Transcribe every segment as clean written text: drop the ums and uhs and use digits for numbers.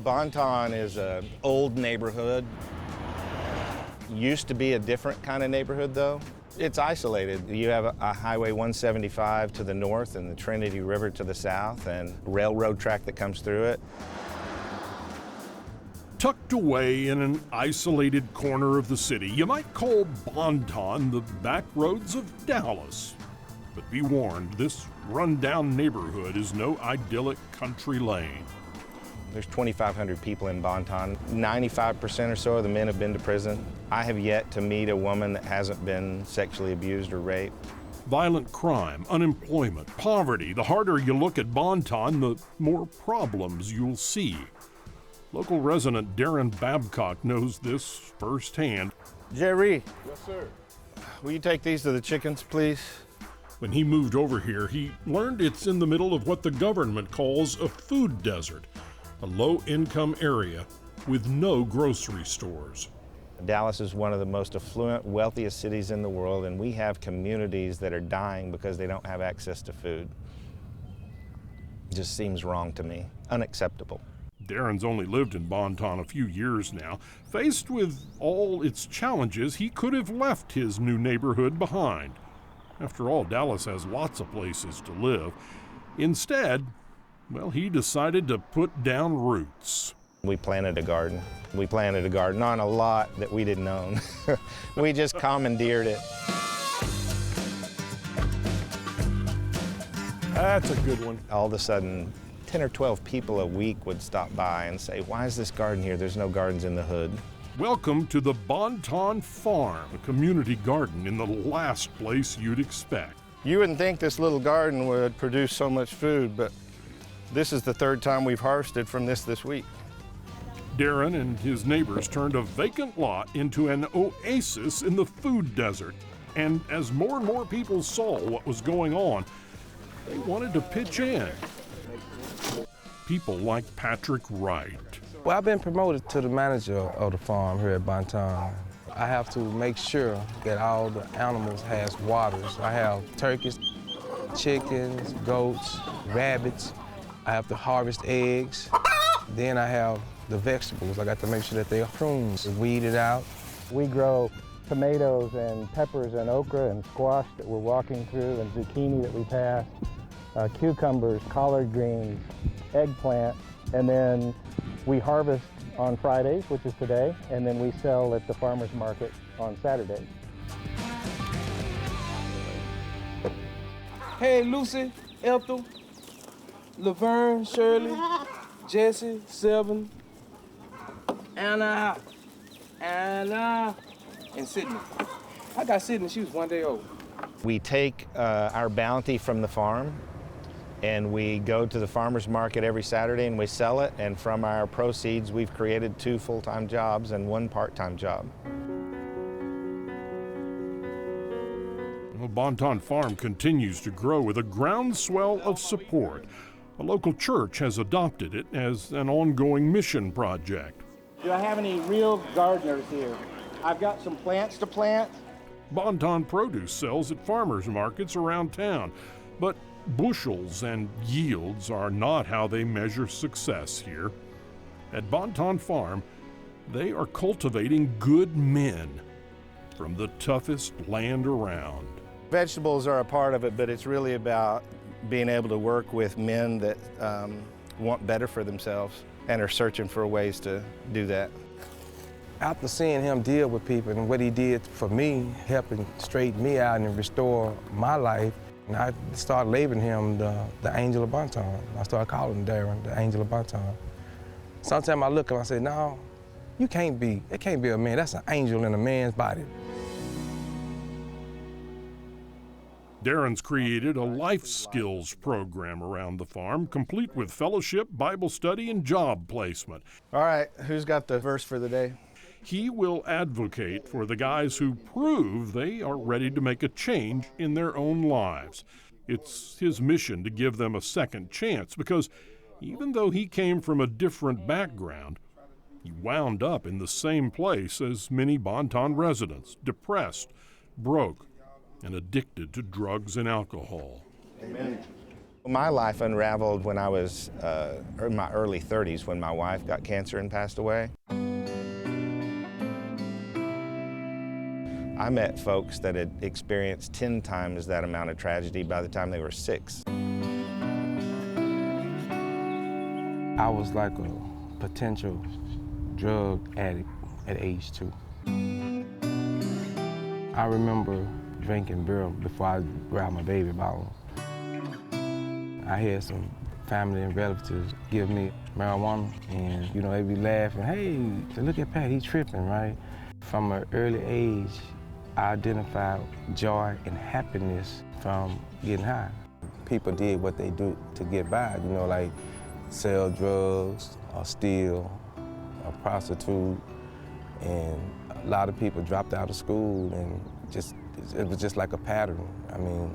Bonton is an old neighborhood. Used to be a different kind of neighborhood, though. It's isolated. You have a Highway 175 to the north and the Trinity River to the south and railroad track that comes through it. Tucked away in an isolated corner of the city, you might call Bonton the back roads of Dallas. But be warned, this rundown neighborhood is no idyllic country lane. There's 2,500 people in Bonton. 95% or so of the men have been to prison. I have yet to meet a woman that hasn't been sexually abused or raped. Violent crime, unemployment, poverty. The harder you look at Bonton, the more problems you'll see. Local resident Daron Babcock knows this firsthand. Jerry. Yes, sir. Will you take these to the chickens, please? When he moved over here, he learned it's in the middle of what the government calls a food desert, a low-income area with no grocery stores. Dallas is one of the most affluent, wealthiest cities in the world, and we have communities that are dying because they don't have access to food. It just seems wrong to me, unacceptable. Daron's only lived in Bonton a few years now. Faced with all its challenges, he could have left his new neighborhood behind. After all, Dallas has lots of places to live. Instead, well, he decided to put down roots. We planted a garden. We planted a garden on a lot that we didn't own. We just commandeered it. That's a good one. All of a sudden, 10 or 12 people a week would stop by and say, "Why is this garden here? There's no gardens in the hood." Welcome to the Bonton Farm, a community garden in the last place you'd expect. You wouldn't think this little garden would produce so much food, but this is the third time we've harvested from this week. Daron and his neighbors turned a vacant lot into an oasis in the food desert. And as more and more people saw what was going on, they wanted to pitch in. People like Patrick Wright. Well, I've been promoted to the manager of the farm here at Bonton. I have to make sure that all the animals has waters. I have turkeys, chickens, goats, rabbits. I have to harvest eggs. Then I have the vegetables. I got to make sure that they are pruned, weeded out. We grow tomatoes and peppers and okra and squash that we're walking through and zucchini that we pass, cucumbers, collard greens, eggplant, and then we harvest on Fridays, which is today, and then we sell at the farmer's market on Saturdays. Hey, Lucy, Ethel, Laverne, Shirley, Jesse, Sylvan, Anna, and Sydney. I got Sydney, she was 1 day old. We take our bounty from the farm and we go to the farmer's market every Saturday and we sell it, and from our proceeds we've created 2 full-time jobs and 1 part-time job. Well, Bonton Farm continues to grow with a groundswell of support. A local church has adopted it as an ongoing mission project. Do I have any real gardeners here? I've got some plants to plant. Bonton produce sells at farmers markets around town, but bushels and yields are not how they measure success here. At Bonton Farm, they are cultivating good men from the toughest land around. Vegetables are a part of it, but it's really about being able to work with men that want better for themselves and are searching for ways to do that. After seeing him deal with people and what he did for me, helping straighten me out and restore my life, and I started labeling him the Angel of Bonton. I started calling him Daron, the Angel of Bonton. Sometimes I look at him and I say, no, it can't be a man. That's an angel in a man's body. Daron's created a life skills program around the farm, complete with fellowship, Bible study, and job placement. All right, who's got the verse for the day? He will advocate for the guys who prove they are ready to make a change in their own lives. It's his mission to give them a second chance because even though he came from a different background, he wound up in the same place as many Bonton residents, depressed, broke, and addicted to drugs and alcohol. Amen. My life unraveled when I was in my early 30s when my wife got cancer and passed away. I met folks that had experienced 10 times that amount of tragedy by the time they were 6. I was like a potential drug addict at age 2. I remember drinking beer before I grabbed my baby bottle. I had some family and relatives give me marijuana, and they be laughing, hey, look at Pat, he's tripping, right? From an early age, I identified joy and happiness from getting high. People did what they do to get by, like sell drugs or steal or prostitute, and a lot of people dropped out of school, and it was just like a pattern. I mean,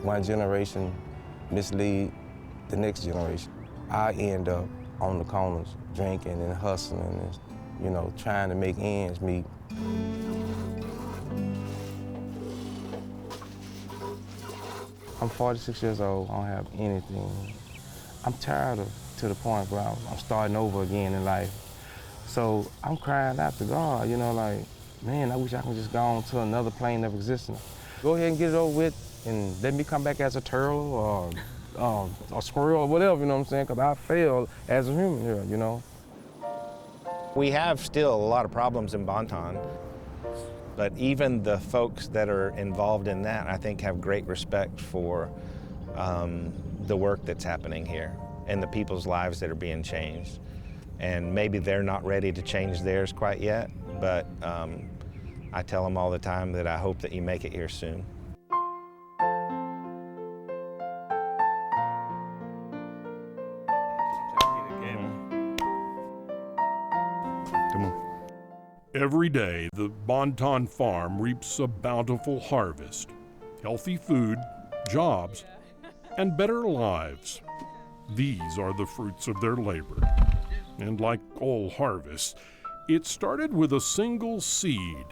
one generation mislead the next generation. I end up on the corners drinking and hustling and, trying to make ends meet. I'm 46 years old, I don't have anything. I'm tired to the point where I'm starting over again in life. So I'm crying out to God, like, man, I wish I could just go on to another plane of existence. Go ahead and get it over with and let me come back as a turtle or a squirrel or whatever, you know what I'm saying? Because I failed as a human here, We have still a lot of problems in Bonton, but even the folks that are involved in that, I think, have great respect for the work that's happening here and the people's lives that are being changed. And maybe they're not ready to change theirs quite yet, but I tell them all the time that I hope that you make it here soon. Come on. Every day, the Bonton farm reaps a bountiful harvest, healthy food, jobs, and better lives. These are the fruits of their labor. And like all harvests, it started with a single seed.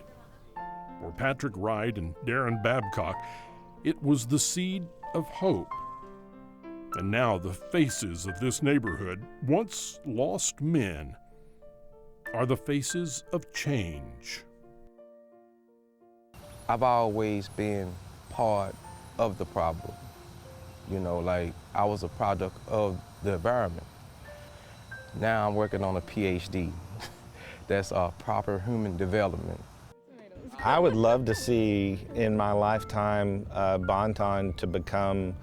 For Patrick Wright and Daron Babcock, it was the seed of hope. And now the faces of this neighborhood, once lost men, are the faces of change. I've always been part of the problem. Like I was a product of the environment. Now I'm working on a PhD. That's proper human development. I would love to see in my lifetime Bonton to become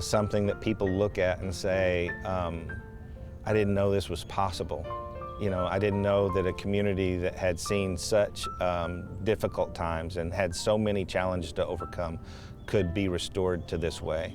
something that people look at and say, I didn't know this was possible. I didn't know that a community that had seen such difficult times and had so many challenges to overcome could be restored to this way.